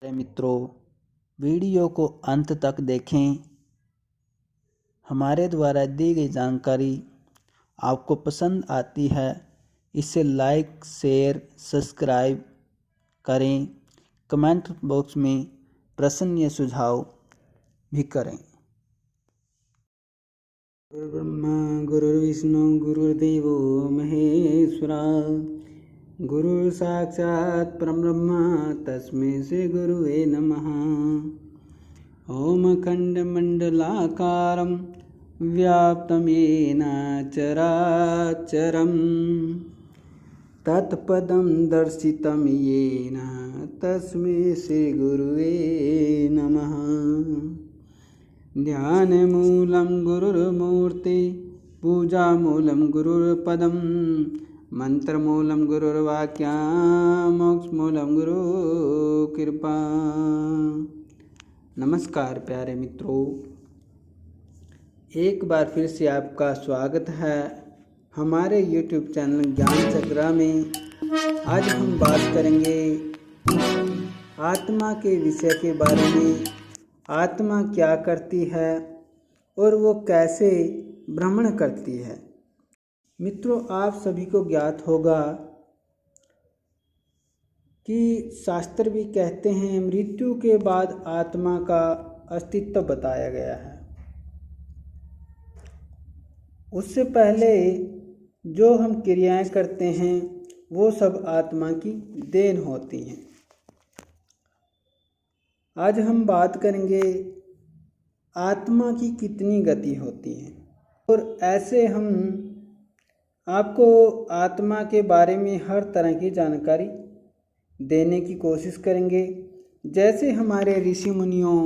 मित्रों, वीडियो को अंत तक देखें। हमारे द्वारा दी गई जानकारी आपको पसंद आती है, इसे लाइक, शेयर, सब्सक्राइब करें। कमेंट बॉक्स में प्रश्न या सुझाव भी करें। गुरुर्ब्रह्मा गुरुर्विष्णु गुरुर्देवो महेश्वरा, गुरु साक्षात् परब्रह्म तस्मै श्री गुरुवे नमः। ओम खंडमंडलाकारं व्याप्तं येन चराचरं तत्पदं दर्शितं येन तस्मै श्री गुरुवे नमः। ध्यानमूलं गुरुर्मूर्ति, पूजामूलं गुरुर्पदं, मंत्रमूलं गुरुर्वाक्या, मोक्षमूलं गुरुकृपा। नमस्कार प्यारे मित्रों, एक बार फिर से आपका स्वागत है हमारे YouTube चैनल ज्ञान चक्रा में। आज हम बात करेंगे आत्मा के विषय के बारे में। आत्मा क्या करती है और वो कैसे भ्रमण करती है। मित्रों, आप सभी को ज्ञात होगा कि शास्त्र भी कहते हैं मृत्यु के बाद आत्मा का अस्तित्व बताया गया है। उससे पहले जो हम क्रियाएं करते हैं वो सब आत्मा की देन होती हैं। आज हम बात करेंगे आत्मा की कितनी गति होती है, और ऐसे हम आपको आत्मा के बारे में हर तरह की जानकारी देने की कोशिश करेंगे। जैसे हमारे ऋषि मुनियों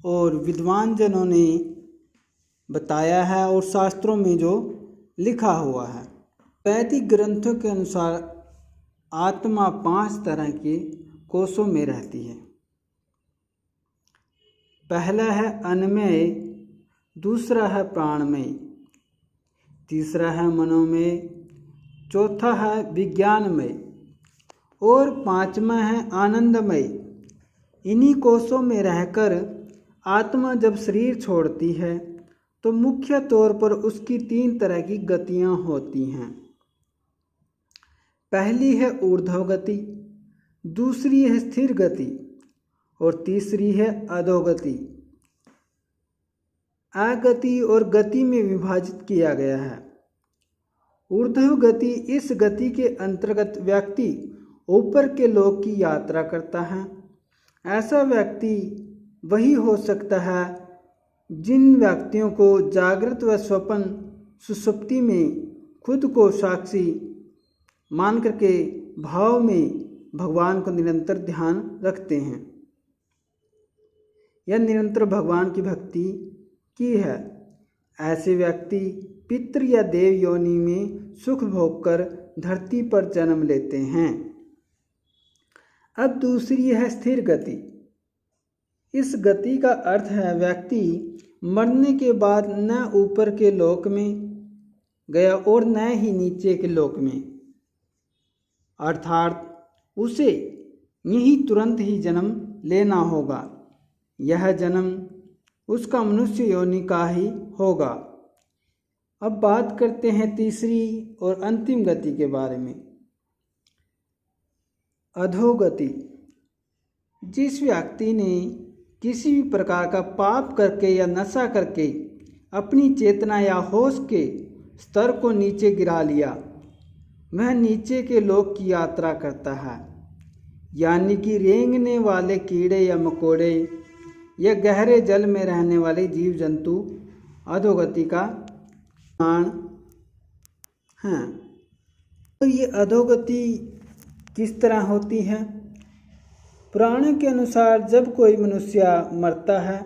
और विद्वान जनों ने बताया है और शास्त्रों में जो लिखा हुआ है। वैदिक ग्रंथों के अनुसार आत्मा 5 तरह के कोशों में रहती है। पहला है अन्नमय, दूसरा है प्राणमय, तीसरा है मनोमय, चौथा है विज्ञानमय और 5वां है आनंदमय। इन्हीं कोशों में रहकर आत्मा जब शरीर छोड़ती है तो मुख्य तौर पर उसकी 3 तरह की गतियां होती हैं। पहली है ऊर्ध्व गति, दूसरी है स्थिर गति और तीसरी है अधोगति। अगति और गति में विभाजित किया गया है। ऊर्ध्व गति, इस गति के अंतर्गत व्यक्ति ऊपर के लोक की यात्रा करता है। ऐसा व्यक्ति वही हो सकता है जिन व्यक्तियों को जागृत व स्वप्न सुषुप्ति में खुद को साक्षी मान करके भाव में भगवान को निरंतर ध्यान रखते हैं या निरंतर भगवान की भक्ति की है। ऐसे व्यक्ति पितृ या देव योनि में सुख भोग कर धरती पर जन्म लेते हैं। अब दूसरी है स्थिर गति। इस गति का अर्थ है व्यक्ति मरने के बाद न ऊपर के लोक में गया और न ही नीचे के लोक में, अर्थात उसे यही तुरंत ही जन्म लेना होगा। यह जन्म उसका मनुष्य योनि का ही होगा। अब बात करते हैं तीसरी और अंतिम गति के बारे में, अधोगति। जिस व्यक्ति ने किसी भी प्रकार का पाप करके या नशा करके अपनी चेतना या होश के स्तर को नीचे गिरा लिया, वह नीचे के लोक की यात्रा करता है। यानी कि रेंगने वाले कीड़े या मकोड़े या गहरे जल में रहने वाले जीव जंतु अधोगति का मान हैं। तो ये अधोगति किस तरह होती है? पुराणों के अनुसार जब कोई मनुष्य मरता है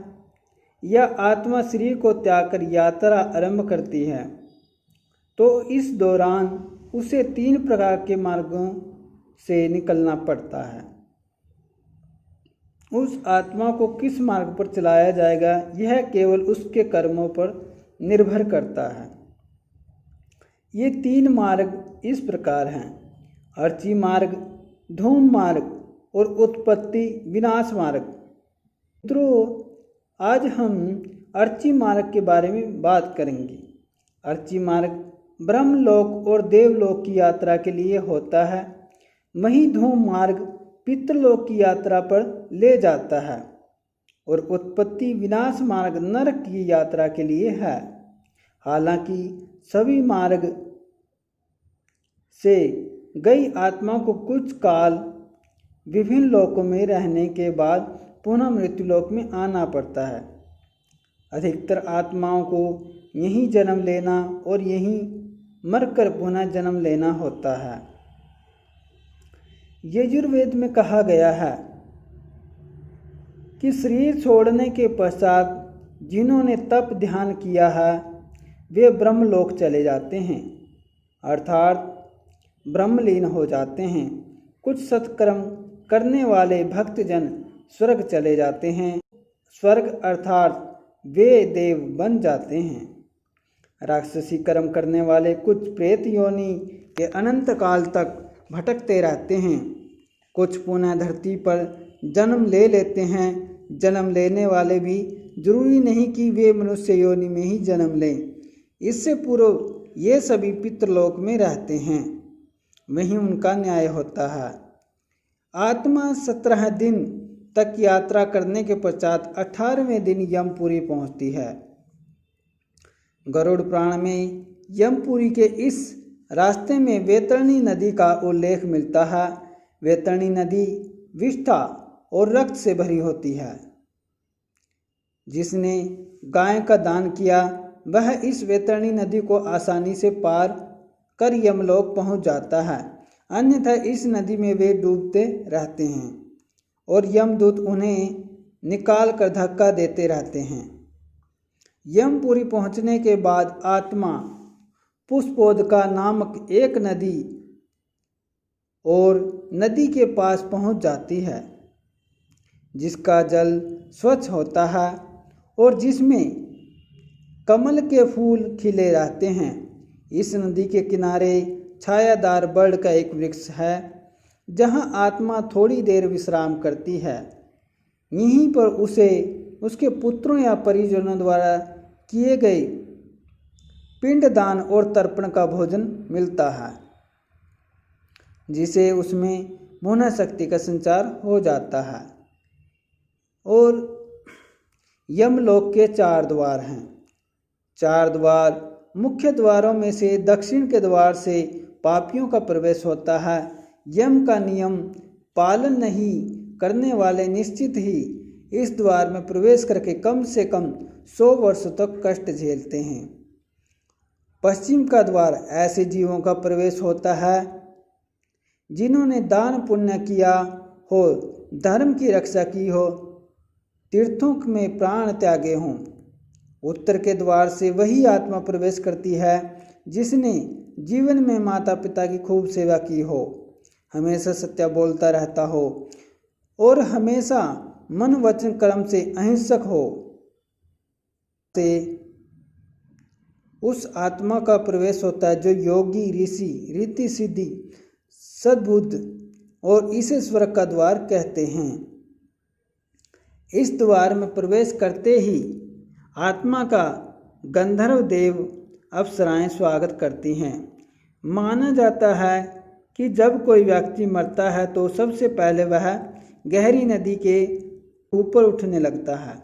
या आत्मा शरीर को त्याग कर यात्रा आरंभ करती है तो इस दौरान उसे 3 प्रकार के मार्गों से निकलना पड़ता है। उस आत्मा को किस मार्ग पर चलाया जाएगा यह केवल उसके कर्मों पर निर्भर करता है। ये 3 मार्ग इस प्रकार हैं: अर्ची मार्ग, धूम मार्ग और उत्पत्ति विनाश मार्ग। मित्रों, आज हम अर्ची मार्ग के बारे में बात करेंगे। अर्ची मार्ग ब्रह्मलोक और देवलोक की यात्रा के लिए होता है। वहीं धूम मार्ग पितृलोक की यात्रा पर ले जाता है और उत्पत्ति विनाश मार्ग नरक की यात्रा के लिए है। हालांकि सभी मार्ग से गई आत्मा को कुछ काल विभिन्न लोकों में रहने के बाद पुनः मृत्युलोक में आना पड़ता है। अधिकतर आत्माओं को यहीं जन्म लेना और यहीं मरकर पुनः जन्म लेना होता है। यजुर्वेद में कहा गया है कि शरीर छोड़ने के पश्चात जिन्होंने तप ध्यान किया है वे ब्रह्मलोक चले जाते हैं, अर्थात ब्रह्मलीन हो जाते हैं। कुछ सत्कर्म करने वाले भक्तजन स्वर्ग चले जाते हैं। स्वर्ग अर्थात वे देव बन जाते हैं। राक्षसी कर्म करने वाले कुछ प्रेत योनि के अनंत काल तक भटकते रहते हैं। कुछ पुनः धरती पर जन्म ले लेते हैं। जन्म लेने वाले भी जरूरी नहीं कि वे मनुष्य योनि में ही जन्म लें। इससे पूर्व ये सभी पितृलोक में रहते हैं, वहीं उनका न्याय होता है। आत्मा 17 दिन तक यात्रा करने के पश्चात 18वें दिन यमपुरी पहुंचती है। गरुड़ पुराण में यमपुरी के इस रास्ते में वैतरणी नदी का उल्लेख मिलता है। वैतरणी नदी विष्ठा और रक्त से भरी होती है। जिसने गाय का दान किया वह इस वैतरणी नदी को आसानी से पार कर यमलोक पहुंच जाता है, अन्यथा इस नदी में वे डूबते रहते हैं और यमदूत उन्हें निकाल कर धक्का देते रहते हैं। यमपुरी पहुंचने के बाद आत्मा पुष्पोदका नामक एक नदी और नदी के पास पहुंच जाती है, जिसका जल स्वच्छ होता है और जिसमें कमल के फूल खिले रहते हैं। इस नदी के किनारे छायादार बड़ का एक वृक्ष है, जहां आत्मा थोड़ी देर विश्राम करती है। यहीं पर उसे उसके पुत्रों या परिजनों द्वारा किए गए पिंडदान और तर्पण का भोजन मिलता है, जिसे उसमें पुनः शक्ति का संचार हो जाता है। और यमलोक के 4 द्वार हैं। 4 द्वार मुख्य द्वारों में से दक्षिण के द्वार से पापियों का प्रवेश होता है। यम का नियम पालन नहीं करने वाले निश्चित ही इस द्वार में प्रवेश करके कम से कम 100 वर्षों तक कष्ट झेलते हैं। पश्चिम का द्वार ऐसे जीवों का प्रवेश होता है जिन्होंने दान पुण्य किया हो, धर्म की रक्षा की हो, तीर्थों में प्राण त्यागे हों। उत्तर के द्वार से वही आत्मा प्रवेश करती है जिसने जीवन में माता पिता की खूब सेवा की हो, हमेशा सत्य बोलता रहता हो और हमेशा मन वचन कर्म से अहिंसक हो। से उस आत्मा का प्रवेश होता है जो योगी, ऋषि, रीति सिद्धि, सद्बुद्ध और इसे स्वर्ग का द्वार कहते हैं। इस द्वार में प्रवेश करते ही आत्मा का गंधर्व देव अप्सराएं स्वागत करती हैं। माना जाता है कि जब कोई व्यक्ति मरता है तो सबसे पहले वह गहरी नदी के ऊपर उठने लगता है।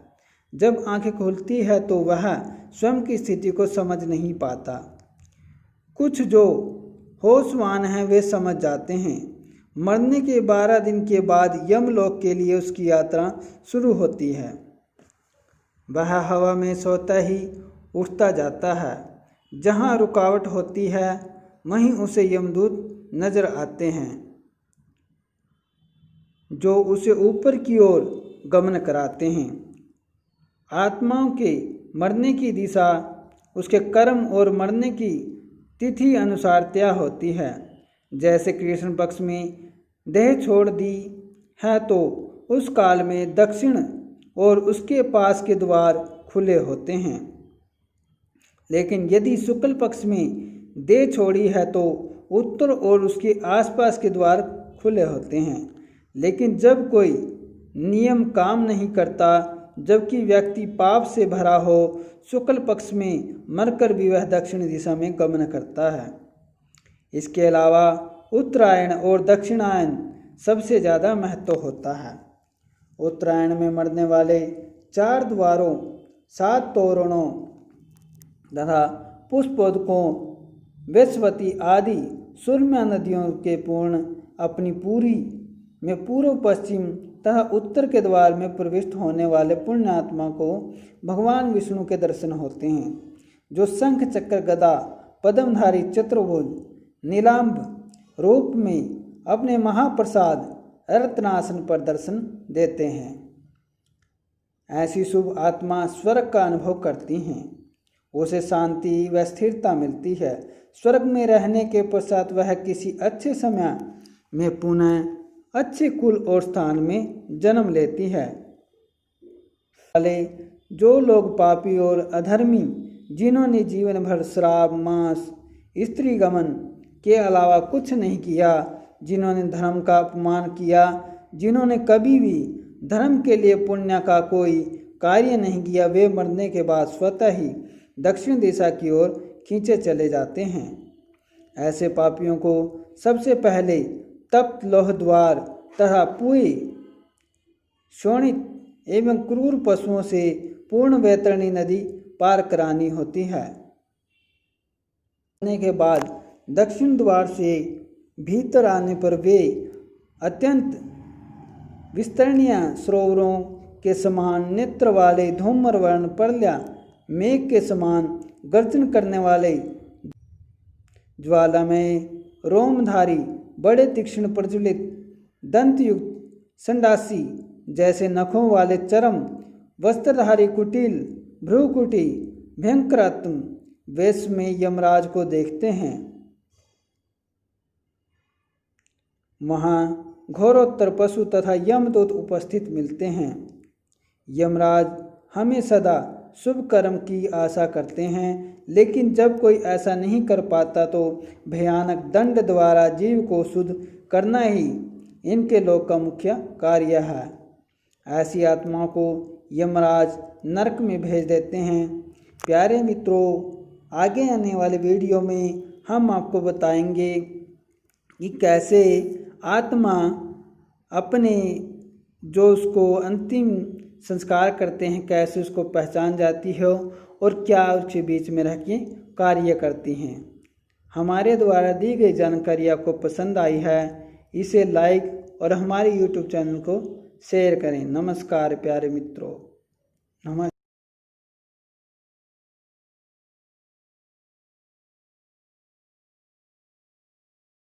जब आंखें खुलती है तो वह स्वयं की स्थिति को समझ नहीं पाता। कुछ जो होशवान हैं वे समझ जाते हैं। मरने के 12 दिन के बाद यमलोक के लिए उसकी यात्रा शुरू होती है। वह हवा में सोता ही उठता जाता है। जहाँ रुकावट होती है वहीं उसे यमदूत नजर आते हैं जो उसे ऊपर की ओर गमन कराते हैं। आत्माओं के मरने की दिशा उसके कर्म और मरने की तिथि अनुसार तय होती है। जैसे कृष्ण पक्ष में देह छोड़ दी है तो उस काल में दक्षिण और उसके पास के द्वार खुले होते हैं, लेकिन यदि शुक्ल पक्ष में देह छोड़ी है तो उत्तर और उसके आसपास के द्वार खुले होते हैं। लेकिन जब कोई नियम काम नहीं करता, जबकि व्यक्ति पाप से भरा हो, शुक्ल पक्ष में मरकर भी वह दक्षिण दिशा में गमन करता है। इसके अलावा उत्तरायण और दक्षिणायन सबसे ज़्यादा महत्व होता है। उत्तरायण में मरने वाले 4 द्वारों, 7 तोरणों तथा पुष्पोदकों, वेश्वती आदि सुरम्य नदियों के पूर्ण अपनी पूरी में पूर्व पश्चिम तथा उत्तर के द्वार में प्रविष्ट होने वाले पुण्यात्मा को भगवान विष्णु के दर्शन होते हैं, जो शंख चक्र गदा पद्मधारी चतुर्भुज नीलांब रूप में अपने महाप्रसाद रत्नासन पर दर्शन देते हैं। ऐसी शुभ आत्मा स्वर्ग का अनुभव करती हैं, उसे शांति व स्थिरता मिलती है। स्वर्ग में रहने के पश्चात वह किसी अच्छे समय में पुनः अच्छे कुल और स्थान में जन्म लेती है। जो लोग पापी और अधर्मी, जिन्होंने जीवन भर श्राप, मांस, स्त्री गमन के अलावा कुछ नहीं किया, जिन्होंने धर्म का अपमान किया, जिन्होंने कभी भी धर्म के लिए पुण्य का कोई कार्य नहीं किया, वे मरने के बाद स्वतः ही दक्षिण दिशा की ओर खींचे चले जाते हैं। ऐसे पापियों को सबसे पहले तप्त लोह द्वार तथा पुए, शोणित एवं क्रूर पशुओं से पूर्ण वैतरणी नदी पार करानी होती है। आने के बाद दक्षिण द्वार से भीतर आने पर वे अत्यंत विस्तरणीय सरोवरों के समान नेत्र वाले धूम्र वर्ण परल्या मेघ के समान गर्जन करने वाले ज्वालामय रोमधारी बड़े तीक्ष्ण प्रज्वलित दंतयुक्त संडासी जैसे नखों वाले चरम वस्त्रधारी कुटिल भ्रूकुटी भयंकरात्म वेश में यमराज को देखते हैं। वहाँ घोरोत्तर पशु तथा यमदूत उपस्थित मिलते हैं। यमराज हमें सदा शुभ कर्म की आशा करते हैं, लेकिन जब कोई ऐसा नहीं कर पाता तो भयानक दंड द्वारा जीव को शुद्ध करना ही इनके लोक का मुख्य कार्य है। ऐसी आत्माओं को यमराज नरक में भेज देते हैं। प्यारे मित्रों, आगे आने वाले वीडियो में हम आपको बताएंगे कि कैसे आत्मा अपने जो उसको अंतिम संस्कार करते हैं कैसे उसको पहचान जाती है और क्या उसके बीच में रह के कार्य करती हैं। हमारे द्वारा दी गई जानकारी आपको पसंद आई है, इसे लाइक और हमारे YouTube चैनल को शेयर करें। नमस्कार प्यारे मित्रों, नमस्कार।